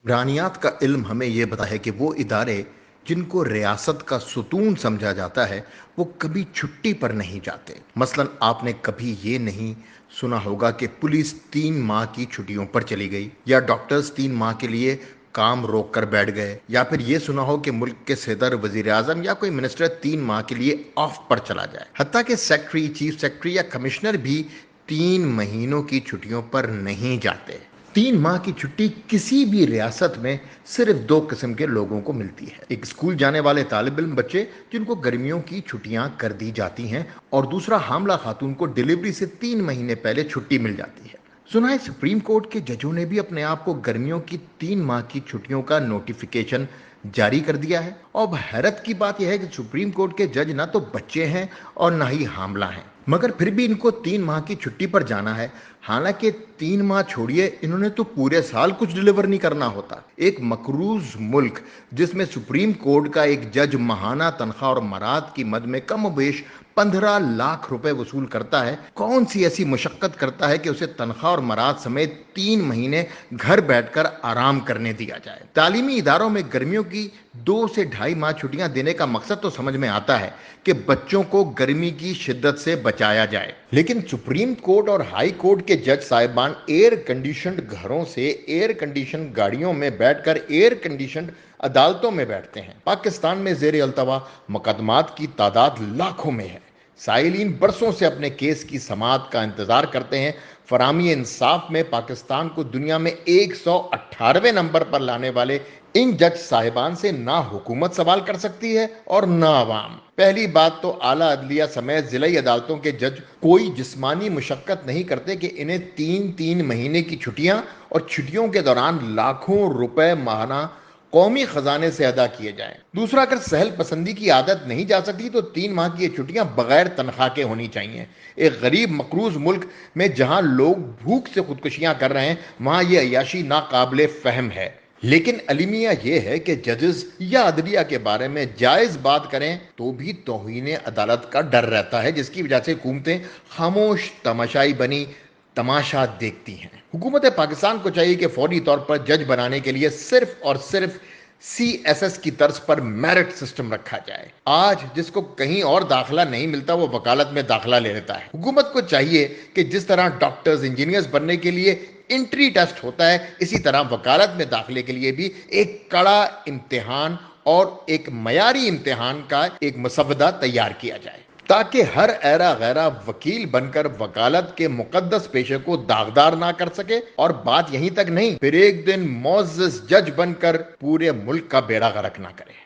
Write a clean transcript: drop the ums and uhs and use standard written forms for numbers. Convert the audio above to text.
ईरानियात का इल्म हमें ये बताता है कि वो इदारे जिनको रियासत का सुतून समझा जाता है वो कभी छुट्टी पर नहीं जाते। मसलन आपने कभी ये नहीं सुना होगा कि पुलिस 3 माह की छुट्टियों पर चली गई, या डॉक्टर्स 3 माह के लिए काम रोक कर बैठ गए, या फिर ये सुना हो कि मुल्क के सदर, वजीर आजम या कोई मिनिस्टर 3 माह के लिए ऑफ पर चला जाए। हत्ता कि सेक्रेटरी, चीफ सेक्रेटरी या कमिश्नर भी 3 महीनों की छुट्टियों पर नहीं जाते। 3 माह की छुट्टी किसी भी रियासत में सिर्फ 2 किस्म के लोगों को मिलती है। एक स्कूल जाने वाले तालिब इल्म बच्चे जिनको गर्मियों की छुट्टियां कर दी जाती हैं, और दूसरा हामला खातून को डिलीवरी से 3 महीने पहले छुट्टी मिल जाती है। सुना है सुप्रीम कोर्ट के जजों ने भी अपने आप को गर्मियों की 3 माह की छुट्टियों का नोटिफिकेशन जारी कर दिया है। और अब हैरत की बात यह है कि सुप्रीम कोर्ट के जज ना तो बच्चे हैं और ना ही हामला हैं, मगर फिर भी इनको 3 माह की छुट्टी पर जाना है। हालांकि 3 माह छोड़िए, इन्होंने तो पूरे साल कुछ डिलीवर नहीं करना होता। एक मकरूज मुल्क जिसमें सुप्रीम कोर्ट का एक जज माहाना तनख्वाह और मराद की मद में कम बेश 15 लाख रुपए वसूल करता है, कौन सी ऐसी मुशक्कत करता है कि उसे तनख्वाह और मराद समेत 3 महीने घर बैठकर आराम करने दिया जाए। तालीमी इदारों में गर्मियों की 2 से 2.5 माह छुट्टियां देने का मकसद तो समझ में आता है कि बच्चों को गर्मी की शिद्दत से बचाया जाए, लेकिन सुप्रीम कोर्ट और हाई कोर्ट के जज साहिबान एयर कंडीशनड घरों से एयर कंडीशन गाड़ियों में बैठकर एयर कंडीशनड अदालतों में बैठते हैं। पाकिस्तान में जेर अल्तवा मुकदमात की तादाद लाखों में है। साइलीन बरसों से अपने केस की समाअत का इंतजार करते हैं। फरामी इंसाफ में पाकिस्तान को दुनिया में 118वें नंबर पर लाने वाले इन जज साहिबान से ना हुकूमत सवाल कर सकती है और ना अवाम। पहली बात तो आला अदलिया समेत जिलाई अदालतों के जज कोई जिस्मानी मुशक्कत नहीं करते कि इन्हें 3-3 महीने की छुट्टियां और छुट्टियों के दौरान लाखों रुपए माहाना कौमी खजाने से अदा किए जाएं। दूसरा, अगर सहल पसंदी की आदत नहीं जा सकती तो 3 माह की ये छुट्टियां बगैर तनख्वाह के होनी चाहिए। एक गरीब मकरूज मुल्क में जहां लोग भूख से खुदकुशियां कर रहे हैं, वहां ये अय्याशी नाकाबिले फहम है। लेकिन अलमिया यह है कि जजेस या अदलिया के बारे में जायज बात करें तो भी तौहीन अदालत का डर रहता है, जिसकी वजह से हुकूमतें खामोश तमाशाई बनी तमाशा देखती हैं। हुकूमत पाकिस्तान को चाहिए कि फौरी तौर पर जज बनाने के लिए सिर्फ और सिर्फ CSS की तर्ज पर मेरिट सिस्टम रखा जाए। आज जिसको कहीं और दाखिला नहीं मिलता वो वकालत में दाखिला ले लेता है। हुकूमत को चाहिए कि जिस तरह डॉक्टर्स, इंजीनियर्स बनने के लिए एंट्री टेस्ट होता है, इसी तरह वकालत में दाखिले के लिए भी एक कड़ा इम्तिहान और एक मयारी इम्तिहान का एक मसवदा तैयार किया जाए, ताकि हर ऐरा गैरा वकील बनकर वकालत के मुकद्दस पेशे को दागदार ना कर सके। और बात यहीं तक नहीं, फिर एक दिन मुअज़्ज़ज़ जज बनकर पूरे मुल्क का बेड़ा गर्क ना करे।